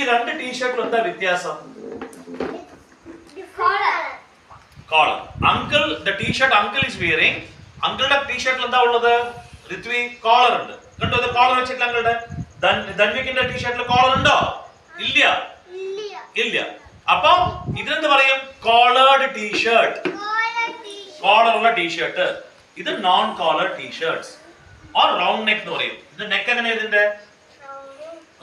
ഈ രണ്ട് ടീഷർട്ടിൽ എന്താ വ്യത്യാസം? Collar. Uncle the t-shirt uncle is wearing, അങ്കിളുടെ ടീഷർട്ടിൽ എന്താ ഉള്ളത്? ഋത്വി കോളർ ഉണ്ട്. കണ്ടോ ഇത് കോളർ വെച്ചിട്ട് അങ്കിളുടെ. ധന്വിക്കിന്റെ ടീഷർട്ടിൽ കോളർ ഉണ്ടോ? ഇല്ല. ഇല്ല. അപ്പൊ ഇതിനെന്ത് പറയും? Collared t-shirt. കോളർ ഉള്ള ടീഷർട്ട്. ഇത് non collar t-shirts or round neck എന്ന് പറയും. ഇത് നെക്ക് എങ്ങനെയാ ഇതിന്റെ?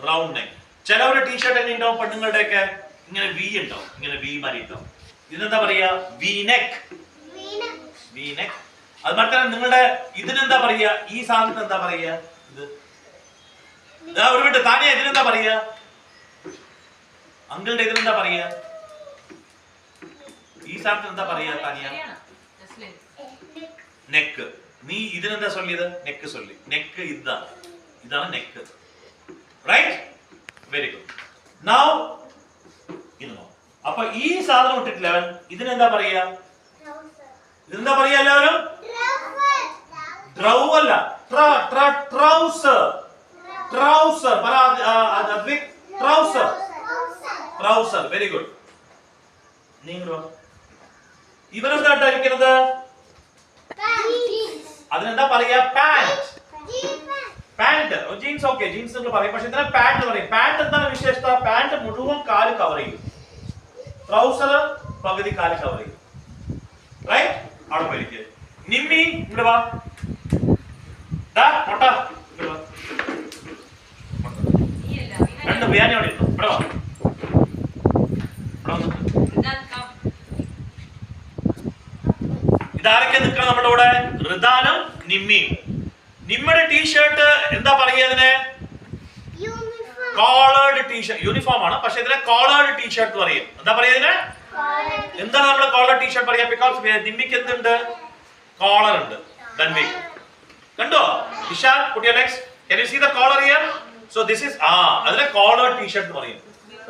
Round neck. ചിലവരുടെ ടീഷർട്ട് എങ്ങനെ ഉണ്ടാവും? പെണ്ണുങ്ങളുടെ ഒക്കെ ഇങ്ങനെ വി ഉണ്ടാവും, ഇങ്ങനെ വി മാറി ഉണ്ടാവും. ഇതിനെന്താ പറയാ? V neck. V neck. അത് മാത്രമല്ല നിങ്ങളുടെ ഇതിനെന്താ പറയാ? ഈ സാധനത്തിന് എന്താ പറയാ? ഇത് ഒരു മിനിറ്റ് താനിയ ഇതിനെന്താ പറയാ? അങ്കിളുടെ ഇതിനെന്താ പറയാ? ഈ സാധനത്തിന് എന്താ പറയാ താനിയ? നെക്ക്. നീ ഇതിനെന്താ ചൊല്ലിയത്? നെക്ക് ചൊല്ലി. നെക്ക് ഇതാണ് neck. Right? Very good. Now ഇന്നോ അപ്പൊ ഈ സാധനം ഇട്ടിട്ടില്ല ഇതിനെന്താ പറയാ? ഇതെന്താ പറയാ എല്ലാവരും? ഡ്രൗ അല്ല, trouser. Trouser. Trouser. Trouser. Very good. നീങ്ങളോ ഇവരെന്താ ഇട്ടിരിക്കുന്നത്? അതിനെന്താ പറയാ? Pant. Pant. Jeans. Okay, jeans എന്ന് പറയും. പക്ഷെ ഇതിനെ പാന്റ് പറയും. പാന്റ് എന്താണ് വിശേഷത? പാന്റ് മുഴുവൻ കാല് കവർ ചെയ്യും. ട്രൗസർ പകുതി കാല് കവർ ചെയ്യും. റൈറ്റ്? അവിടെ പോയിരിക്കുക. നിമ്മി ഇവിടെ വാ. മുട്ട ഇവിടെ വാ. രണ്ട് ബിരിയാണി അവിടെ ഇട്ടു. ഇവിടെ വാ. ഇതാരൊക്കെ നിൽക്കണം നമ്മുടെ കൂടെ? ഋതാനും നിമ്മിയും. നിമ്മയുടെ ടീഷർട്ട് എന്താ പറയുക? ഇതിനെ കോളേർഡ് ടീഷർട്ട്. യൂണിഫോം ആണ്, പക്ഷെ ഇതിനെ കോളേർഡ് ടീഷർട്ട് പറയും. എന്താ പറയാ ഇതിനെ? എന്താണ് നമ്മൾ കോളേർഡ് ടീഷർട്ട് പറയാ? ബിക്കോസ് നിമ്മിക്ക് എന്തുണ്ട്? കോളർ ഉണ്ട്. ധന്വി കണ്ടോ? Ishan put your legs. Can you see the collar here? So this is അതിനെ കോളേർഡ് ടീഷർട്ട് പറയും.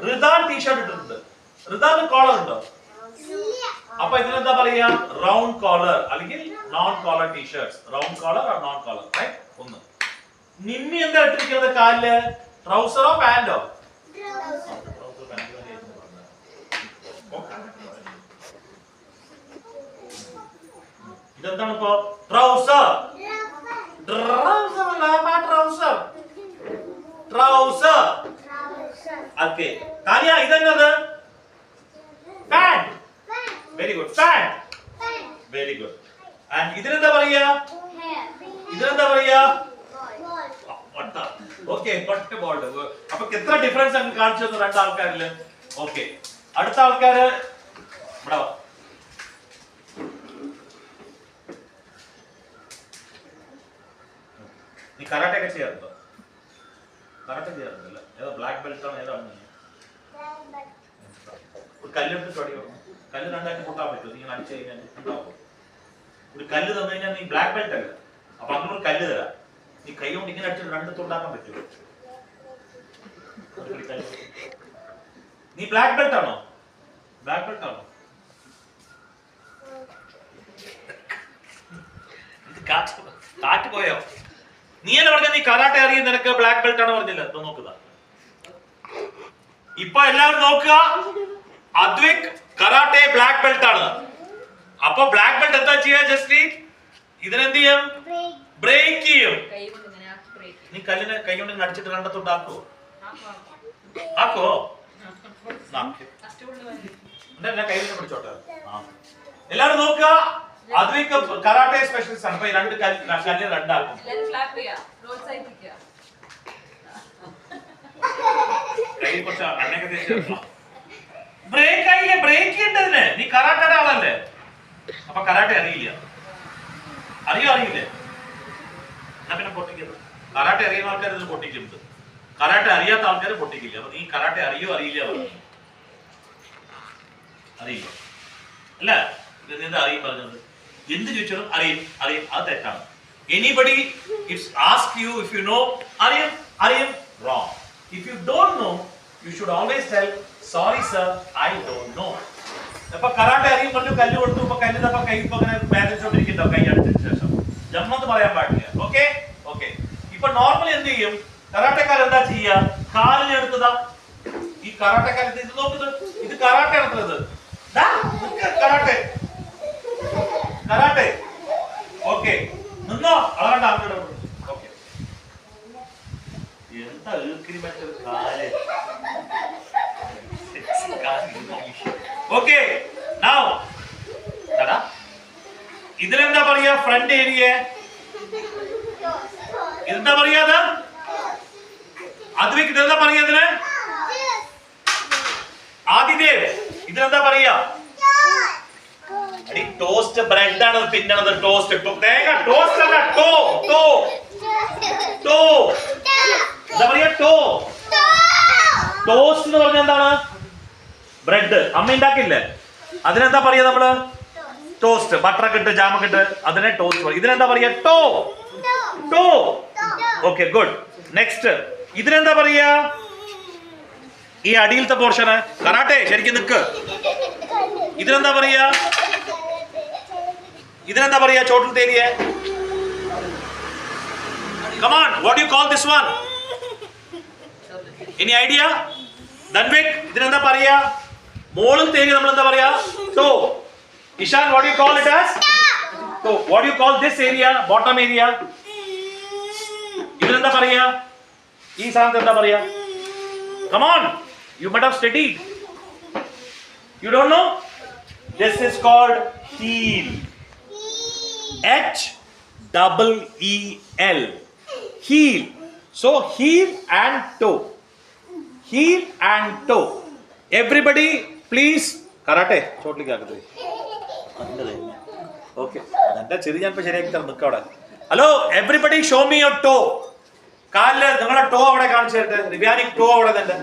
ഋതാൻ ടീഷർട്ട് ഇട്ടിട്ടുണ്ട്. ഋതാന് കോളർ ഉണ്ടോ? അപ്പൊ ഇതിനെന്താ പറയാ? റൗണ്ട് കോളർ അല്ലെങ്കിൽ non collar T-shirts. Round collar or non collar. Right? ഒന്ന്. നിമ്മി എന്താ ഇട്ടിരിക്കുന്നത് കാലില്? ട്രൗസറോ പാന്റോ? ഇതെന്താണ് ഇപ്പോ? Trouser. Trouser. Trouser. Okay. Taniya ഇതെന്നത്? Pant. Very good. Pant. Very good. And ഇതിനെന്താ പറയാ? ഇതിനെന്താ പറയാ? പട്ട. ഓക്കേ, പട്ട ബോൾഡ്. അപ്പൊ എത്ര ഡിഫറൻസ് അങ്ങ് കാണിച്ചു തന്നു രണ്ട് ആൾക്കാരില്. ഓക്കേ, അടുത്ത ആൾക്കാര് ഇവിടെ വാ. നീ കരാട്ടെ ഒക്കെ ചെയ്യാറുണ്ടോ? കരാട്ടെ ചെയ്യാറുണ്ടല്ലോ. ഏതാ ബ്ലാക്ക് ബെൽറ്റ് ആണ്? ഏതാണ്? ഒരു കല്ലെടുത്ത് തൊടിയോ? കല്ല് രണ്ടായിട്ട് പൊട്ടാൻ പറ്റുമോ? നീ അടിച്ചു കഴിഞ്ഞാൽ ഉണ്ടാവും. ഒരു കല്ല് തന്നു കഴിഞ്ഞാൽ നീ ബ്ലാക്ക് ബെൽറ്റ് അല്ല. അപ്പൊ അങ്ങനെ ഒരു കല്ല് തരാം. നീ കൈ കൊണ്ട് ഇങ്ങനെ അടിച്ചിട്ട് രണ്ട് തൊണ്ടാക്കാൻ പറ്റുമോ? നീ ബ്ലാക്ക് ബെൽറ്റ് ആണോ? ബ്ലാക്ക് ബെൽറ്റ് ആണോ? കാറ്റ് പോയോ? നീ അല്ല പറഞ്ഞ നീ കരാട്ടെ അറിയാൻ നിനക്ക് ബ്ലാക്ക് ബെൽറ്റ് ആണ് പറഞ്ഞില്ല. നോക്കുക ഇപ്പൊ എല്ലാവരും നോക്കുക. അദ്വിക് കരാട്ടെ ബ്ലാക്ക് ബെൽറ്റ് ആണ്. അപ്പൊ ബ്ലാക്ക് ബെൽറ്റ് എന്താ ചെയ്യാ? ജസ്റ്റ് ഇതിനെന്ത് ചെയ്യും? ബ്രേക്ക് ചെയ്യും. നീ കല്ലിനെ കൈ കൊണ്ട് അടിച്ചിട്ട് രണ്ടത്തോട്ട് ആക്കോ? ആക്കോ? കൈ പിടിച്ചോട്ടെ. എല്ലാവരും നോക്കുക. അദ്വിക് കരാട്ടെ സ്പെഷ്യലിസ്റ്റ് ആണ്. അപ്പൊ രണ്ട് കല്ല് രണ്ടാക്കും. കൈ കുറച്ച് അന്നൊക്കെ തേച്ച് ബ്രേക്ക് ആയില്ലേ? ബ്രേക്ക് ചെയ്യേണ്ടതിന്. നീ കരാട്ടയുടെ ആളല്ലേ? അപ്പൊ കരാട്ടെ അറിയില്ല. അറിയില്ലേ? എന്നാ പിന്നെ പൊട്ടിക്കരുത്. കരാട്ടെ അറിയുന്ന ആൾക്കാർ ഇതിൽ പൊട്ടിക്കുന്നത്. കരാട്ടെ അറിയാത്ത ആൾക്കാർ പൊട്ടിക്കില്ല. അപ്പൊ നീ കരാട്ടെ അറിയോ അറിയില്ല? അറിയില്ല അല്ല? എന്താ അറിയും പറഞ്ഞത്? എന്ത് ചോദിച്ചാലും അറിയും. അത് തെറ്റാണ്. Anybody ask you if you know, അറിയും wrong. If you don't know, you should always tell sorry sir, I don't know. അപ്പൊ കരാട്ടെ അറിയും പറഞ്ഞു കല്ല് കൊടുത്തു. ഇപ്പൊ കല്ല് തപ്പ കൈ ഇപ്പൊ അങ്ങനെ ബാലൻസോണ്ടിരിക്കണ്ടോ? കൈ അടിച്ചതിന് ശേഷം ജമ്മെന്ന് പറയാൻ പാടില്ല. Okay okay. ഇപ്പൊ നോർമലി എന്ത് ചെയ്യും കരാട്ടക്കാർ? എന്താ ചെയ്യാ? കാലിനെടുത്തതാ ഈ കരാട്ടെ ഇത് നോക്കുന്നത്, ഇത് കരാട്ടെ ആണത്. Karate karate. ഓക്കെ, നിന്നോ. അളകണ്ട അങ്ങോട്ട്. ഓക്കെ, എന്താ മറ്റൊരു കാല്. ഓക്കെ, നൗ ഇതിലെന്താ പറയാ? ഫ്രണ്ട് ഏരിയ എന്താ പറയാ? അദ്വിക് ഇതെന്താ പറയാ? ഇതിന് ആദിദേവ് ഇതിനെന്താ പറയാ? ടോസ്റ്റ് ബ്രെഡ് ആണ് തിന്നണത്. ടോസ്റ്റ് തേങ്ങ ടോസ്റ്റ് അല്ല. ടോ ടോ ടോ എന്താ പറയാ? ടോ. ടോസ്റ്റ് എന്ന് പറഞ്ഞാൽ എന്താണ്? ബ്രെഡ്. അമ്മ ഉണ്ടാക്കില്ലേ? അതിനെന്താ പറയാ നമ്മള്? ടോസ്റ്റ്. ബട്ടറൊക്കെ ഇട്ട് ജാമൊക്കെ ഇട്ട് അതിനെ ടോസ്റ്റ് പറയും. ഇതിനെന്താ പറയാ? Toe toe. Okay, good. Next ഇതിനെന്താ പറയാ? ഈ അടിയിലത്തെ പോർഷന് കരാട്ടെ ശരിക്കും നിക്ക്. ഇതിനെന്താ പറയാ? ഇതിനെന്താ പറയാ? ചോട്ടിലത്തെ area. Come on, what do you call this one? Any idea? ധൻവിക് ഇതിനെന്താ പറയാ? മോളിലത്തെ ഏരിയ നമ്മൾ എന്താ പറയാ? To. Ishan, what do you call it as? So, what do you call this area? Bottom area? ഇതിനെന്താ പറയാ? ഈ സാധനത്തെ എന്താ പറയാ? Come on, you might have studied. You don't know? This is called heel. H-E-E-L. Heel. So, heel and toe. Heel and toe. Everybody, please. Karate. ചോട്ടിലേക്ക് ആക്കരുത്. Okay, എന്റെ ചെറിയ ഞാൻ ഇപ്പൊ ശരിയാക്കി തരാം. നിൽക്കാം അവിടെ. Hello, everybody show me your toe. കാലില് നിങ്ങളുടെ ടോ അവിടെ കാണിച്ചു തരട്ടെ. റിവ്യാനി ടോ അവിടെ തന്നെ.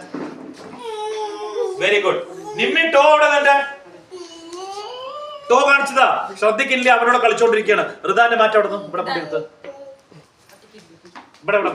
Very good. നിമ്മി ടോ അവിടെ തന്നെ. ടോ കാണിച്ചതാ. ശ്രദ്ധിക്കില്ല, അവരോട് കളിച്ചോണ്ടിരിക്കുകയാണ്. ഋതാന്റെ മാറ്റം അവിടെ നിന്ന് ഇവിടെ ഇവിടെ